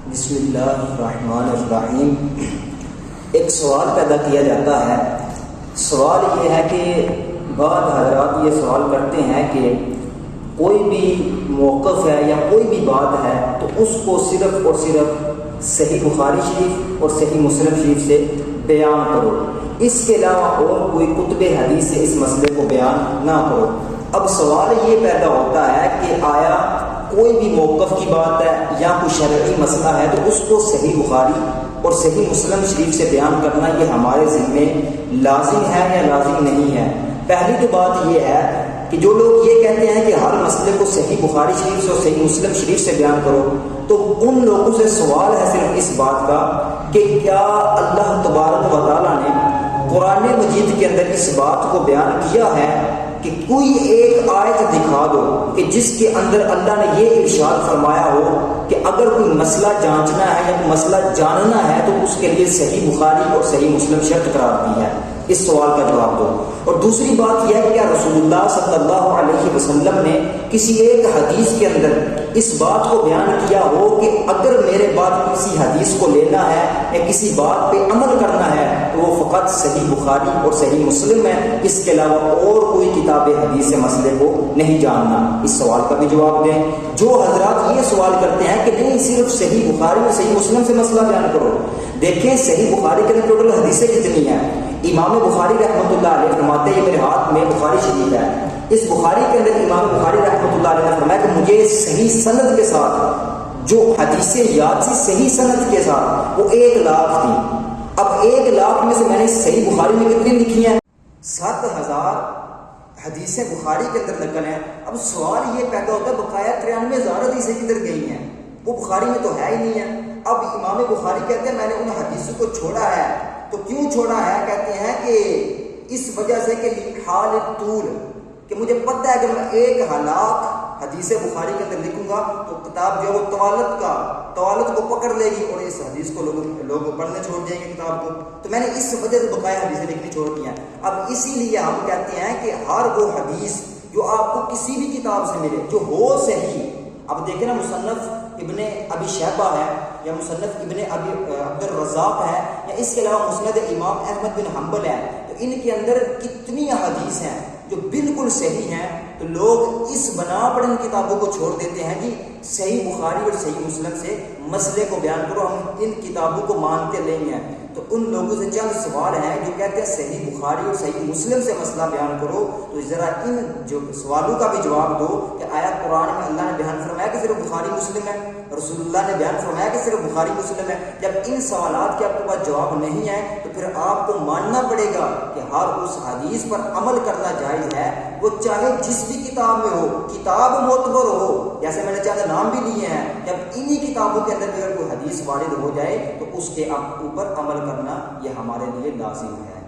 بسم اللہ الرحمن الرحیم۔ ایک سوال پیدا کیا جاتا ہے۔ سوال یہ ہے کہ بعض حضرات یہ سوال کرتے ہیں کہ کوئی بھی موقف ہے یا کوئی بھی بات ہے تو اس کو صرف اور صرف صحیح بخاری شریف اور صحیح مسلم شریف سے بیان کرو، اس کے علاوہ اور کوئی کتب حدیث سے اس مسئلے کو بیان نہ کرو۔ اب سوال یہ پیدا ہوتا ہے کہ آیا کوئی بھی موقف کی بات ہے یا کوئی شرعی مسئلہ ہے تو اس کو صحیح بخاری اور صحیح مسلم شریف سے بیان کرنا یہ ہمارے ذمے لازم ہے یا لازم نہیں ہے؟ پہلی تو بات یہ ہے کہ جو لوگ یہ کہتے ہیں کہ ہر مسئلے کو صحیح بخاری شریف سے اور صحیح مسلم شریف سے بیان کرو، تو ان لوگوں سے سوال ہے صرف اس بات کا کہ کیا اللہ تبارک و تعالیٰ نے قرآن مجید کے اندر اس بات کو بیان کیا ہے کہ کوئی ایک آیت دکھا دو کہ جس کے اندر اللہ نے یہ ارشاد فرمایا ہو کہ اگر کوئی مسئلہ جانچنا ہے یا کوئی مسئلہ جاننا ہے تو اس کے لیے صحیح بخاری اور صحیح مسلم شرط قرار دی ہے؟ اس سوال کا جواب دو۔ اور دوسری بات یہ ہے کہ کیا رسول اللہ صلی اللہ علیہ وسلم نے کسی ایک حدیث کے اندر اس بات کو بیان کیا ہو کہ اگر میرے بعد کسی حدیث کو لینا ہے یا کسی بات پہ عمل کرنا ہے تو وہ فقط صحیح بخاری اور صحیح مسلم ہے، اس کے علاوہ اور کوئی کتاب حدیث سے مسئلے کو نہیں جاننا؟ اس سوال کا بھی جواب دیں۔ جو حضرات یہ سوال کرتے ہیں کہ نہیں صرف صحیح بخاری اور صحیح مسلم سے مسئلہ بیان کرو، دیکھیں صحیح بخاری کے اندر ٹوٹل حدیثیں کتنی ہیں؟ امام بخاری رحمۃ اللہ علیہ فرماتے ہیں، میرے ہاتھ میں بخاری شریف ہے، اس بخاری کے اندر امام بخاری رحمۃ اللہ علیہ نے فرمایا کہ مجھے صحیح سند کے ساتھ جو حدیثیں یاد سی صحیح سند کے ساتھ وہ 1,00,000 تھی۔ اب 1,00,000 میں سے میں نے صحیح بخاری میں کتنی لکھی ہیں؟ 7,000 حدیثیں بخاری کے اندر نقل ہیں۔ اب سوال یہ پیدا ہوتا ہے بقایا 93,000 حدیثیں کدھر گئی ہیں؟ وہ بخاری میں تو ہے ہی نہیں ہے۔ اب امام بخاری کہتے ہیں میں نے ان حدیثوں کو چھوڑا ہے، تو کیوں چھوڑا ہے؟ کہتے ہیں کہ اس وجہ سے کہ حال طول، کہ مجھے پتہ ہے کہ میں 1,00,000 حدیث بخاری کے اندر لکھوں گا تو کتاب جو ہے وہ طوالت کو پکڑ لے گی اور اس حدیث کو لوگ پڑھنے چھوڑ دیں گے کتاب کو، تو میں نے اس وجہ سے بقایا حدیثیں لکھنی چھوڑ دی ہیں۔ اب اسی لیے ہم کہتے ہیں کہ ہر وہ حدیث جو آپ کو کسی بھی کتاب سے ملے جو ہو صحیح، اب دیکھیں نا مصنف ابن ابی شیبہ ہے یا مصنف ابن ابی عبد الرزاق ہے یا اس کے علاوہ مسند امام احمد بن حنبل ہے، تو ان کے اندر کتنی حدیث ہیں جو بالکل صحیح ہیں، تو لوگ اس بنا پر ان کتابوں کو چھوڑ دیتے ہیں کہ صحیح بخاری اور صحیح مسلم سے مسئلے کو بیان کرو، ہم ان کتابوں کو مانتے نہیں ہیں۔ تو ان لوگوں سے چند سوال ہیں جو کہتے ہیں صحیح بخاری اور صحیح مسلم سے مسئلہ بیان کرو، تو ذرا ان جو سوالوں کا بھی جواب دو کہ آیا قرآن میں اللہ نے بیان فرمایا کہ صرف بخاری مسلم ہے، رسول اللہ نے بیان فرمایا کہ صرف بخاری مسلم ہے؟ جب ان سوالات کے آپ کے پاس جواب نہیں ہے تو پھر آپ کو ماننا پڑے گا کہ ہر اس حدیث پر عمل کرنا جائز ہے، وہ چاہے جس بھی کتاب میں ہو، کتاب معتبر ہو، جیسے میں نے چاہے نام بھی لیے ہیں، جب انہی کتابوں کے اندر اگر کوئی حدیث وارد ہو جائے تو اس کے اوپر عمل کرنا یہ ہمارے لیے لازم ہے۔